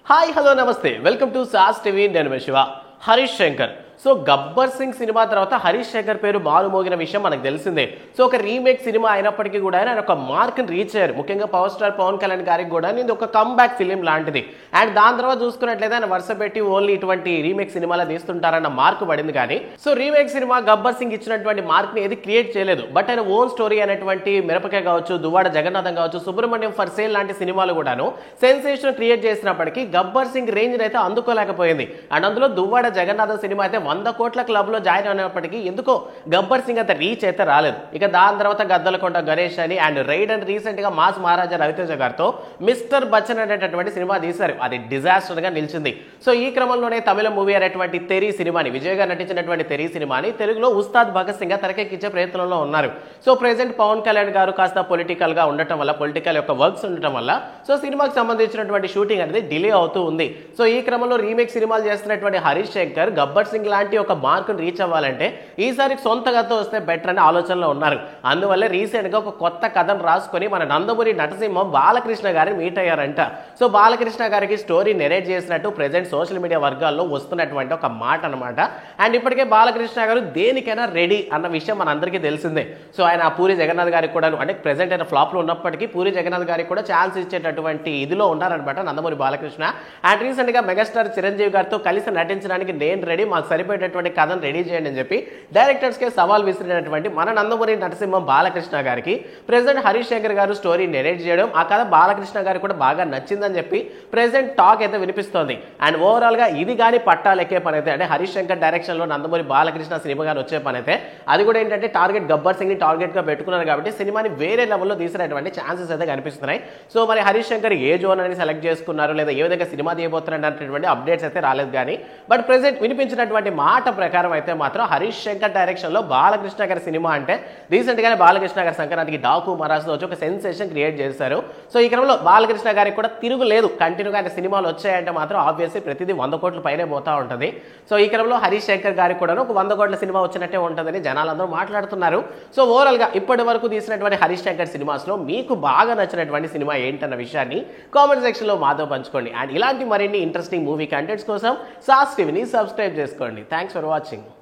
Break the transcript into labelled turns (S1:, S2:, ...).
S1: hi hello నమస్తే welcome to sauce TV నేను Shiva Harish Shankar so Gabbar Singh cinema తర్వాత హరీష్ శంకర్ పేరు మారుమోగిన విషయం మనకు తెలిసిందే సో ఒక రీమేక్ సినిమా అయినప్పటికీ కూడా ఆయన ఒక మార్క్ని రీచ్ అయ్యారు ముఖ్యంగా పవర్ స్టార్ పవన్ కళ్యాణ్ గారికి కూడా ఇది ఒక కమ్బ్యాక్ ఫిలిం లాంటిది అండ్ దాని తర్వాత చూసుకున్నట్లయితే ఆయన వరుస పెట్టి ఓన్లీ ఇటువంటి రీమేక్ సినిమాలో తీస్తుంటారన్న మార్క్ పడింది కానీ so remake cinema Gabbar Singh ఇచ్చినటువంటి మార్క్ని ఏది క్రియేట్ చేయలేదు బట్ ఆయన ఓన్ స్టోరీ అనేటువంటి మిరపకాయ కావచ్చు దువ్వాడ జగన్నాథం కావచ్చు సుబ్రహ్మణ్యం ఫర్ సేల్ లాంటి సినిమాలు కూడాను సెన్సేషన్ క్రియేట్ చేసినప్పటికీ గబ్బర్ సింగ్ రేంజ్ అయితే అందుకోలేకపోయింది అండ్ అందులో దువ్వాడ జగన్నాథం సినిమా అయితే 100 కోట్ల క్లబ్ లో జాయిన్ అయినప్పటికీ ఎందుకో గబ్బర్ సింగ్ అంత రీచ్ అయితే రాలేదు ఇక దాని తర్వాత గద్దలకొండ గణేష్ అని అండ్ రైడ్ అండ్ రీసెంట్ గా మాస్ మహారాజా రవితేజ గారితో మిస్టర్ బచ్చన్ అనేటటువంటి సినిమా తీశారు అది డిజాస్టర్ గా నిలిచింది సో ఈ క్రమంలోనే తమిళ మూవీ అనేటువంటి తెరీ సినిమాని విజయ్ గారు నటించినటువంటి తెరీ సినిమాని తెలుగులో ఉస్తాద్ భగత్ సింగ్ గా తెరకెక్కించే ప్రయత్నంలో ఉన్నారు సో ప్రెసెంట్ పవన్ కళ్యాణ్ గారు కాస్త పొలిటికల్ గా ఉండటం వల్ల పొలిటికల్ యొక్క వర్క్స్ ఉండటం వల్ల సో సినిమాకి సంబంధించినటువంటి షూటింగ్ అనేది డిలే అవుతూ ఉంది సో ఈ క్రమంలో రీమేక్ సినిమాలు చేస్తున్నటువంటి హరీష్ శంకర్ గబ్బర్ సింగ్ లాంటి ఒక మార్కును రీచ్ అవ్వాలంటే ఈసారి సొంత కథతో వస్తే బెటర్ అనే ఆలోచనలో ఉన్నారు అందువల్ల రీసెంట్ గా ఒక కొత్త కథను రాసుకొని మన నందమూరి నటసింహం బాలకృష్ణ గారిని మీట్ అయ్యారంట సో బాలకృష్ణ గారికి స్టోరీ నెరేట్ చేసినట్టు ప్రెసెంట్ సోషల్ మీడియా వర్గాల్లో వస్తున్నటువంటి ఒక మాట అనమాట అండ్ ఇప్పటికే బాలకృష్ణ గారు దేనికైనా రెడీ అన్న విషయం మనందరికీ తెలిసిందే సో ఆయన పూరి జగన్నాథ్ గారికి కూడా అంటే ప్రెసెంట్ అయిన ఫ్లాప్ లో ఉన్నప్పటికీ పూరి జగన్నాథ్ గారికి కూడా ఛాన్స్ ఇచ్చేటటువంటి ఇదిలో ఉన్నారనమాట నందమూరి బాలకృష్ణ అండ్ రీసెంట్ గా మెగాస్టార్ చిరంజీవి గారితో కలిసి నటించడానికి నేను రెడీ మాకు సరిపోయేటటువంటి కథను రెడీ చేయండి అని చెప్పి డైరెక్టర్స్ కే సవాల్ విసిరినటువంటి మన నందమూరి నరసింహం బాలకృష్ణ గారికి ప్రెసెంట్ హరీష్ శంకర్ గారు స్టోరీ నెరేట్ చేయడం ఆ కథ బాలకృష్ణ గారికి కూడా బాగా నచ్చిందని చెప్పి ప్రెసెంట్ టాక్ అయితే వినిపిస్తోంది అండ్ ఓవరాల్ గా ఇది కానీ పట్టాలెక్కే పని అయితే అంటే హరీష్ శంకర్ డైరెక్షన్ లో నందమూరి బాలకృష్ణ సినిమా గాని వచ్చే పని అయితే అది కూడా ఏంటంటే టార్గెట్ గబ్బర్ సింగ్ ని టార్గెట్ గా పెట్టుకున్నారు కాబట్టి సినిమాని వేరే లెవెల్లో తీసినటువంటి ఛాన్సెస్ అయితే కనిపిస్తున్నాయి సో మరి హరీష్ శంకర్ ఏ జోన్ అని సెలెక్ట్ చేసుకున్నారు లేదా ఏ విధంగా సినిమా తీయబోతున్నారు అనేటువంటి అప్డేట్స్ అయితే రాలేదు కానీ బట్ ప్రెసెంట్ వినిపించినటువంటి మాట ప్రకారం అయితే మాత్రం హరీష్ శంకర్ డైరెక్షన్ లో బాలకృష్ణ గారి సినిమా అంటే రీసెంట్ గానే బాలకృష్ణ గారి సంక్రాంతికి డాకు మరాస్ వచ్చి ఒక సెన్సేషన్ క్రియేట్ చేశారు సో ఈ క్రమంలో బాలకృష్ణ గారికి కూడా తిరుగులేదు కంటిన్యూగా ఆయన సినిమాలు వచ్చాయంటే మాత్రం ఆబ్వియస్లీ ప్రతిదీ 100 కోట్ల పైనే పోతా ఉంటుంది సో ఈ క్రమంలో హరీష్ శంకర్ గారికి కూడా ఒక 100 కోట్ల సినిమా వచ్చినట్టే ఉంటుందని జనాలందరూ మాట్లాడుతున్నారు సో ఓవరాల్ గా ఇప్పటి వరకు తీసినటువంటి హరీష్ శంకర్ సినిమాస్ లో మీకు బాగా నచ్చినటువంటి సినిమా ఏంటన్న విషయాన్ని కామెంట్ సెక్షన్ లో మాతో పంచుకోండి అండ్ ఇలాంటి మరిన్ని ఇంట్రెస్టింగ్ మూవీ కంటెంట్స్ కోసం సాస్ టీవీని సబ్స్క్రైబ్ చేసుకోండి థ్యాంక్స్ ఫర్ వాచింగ్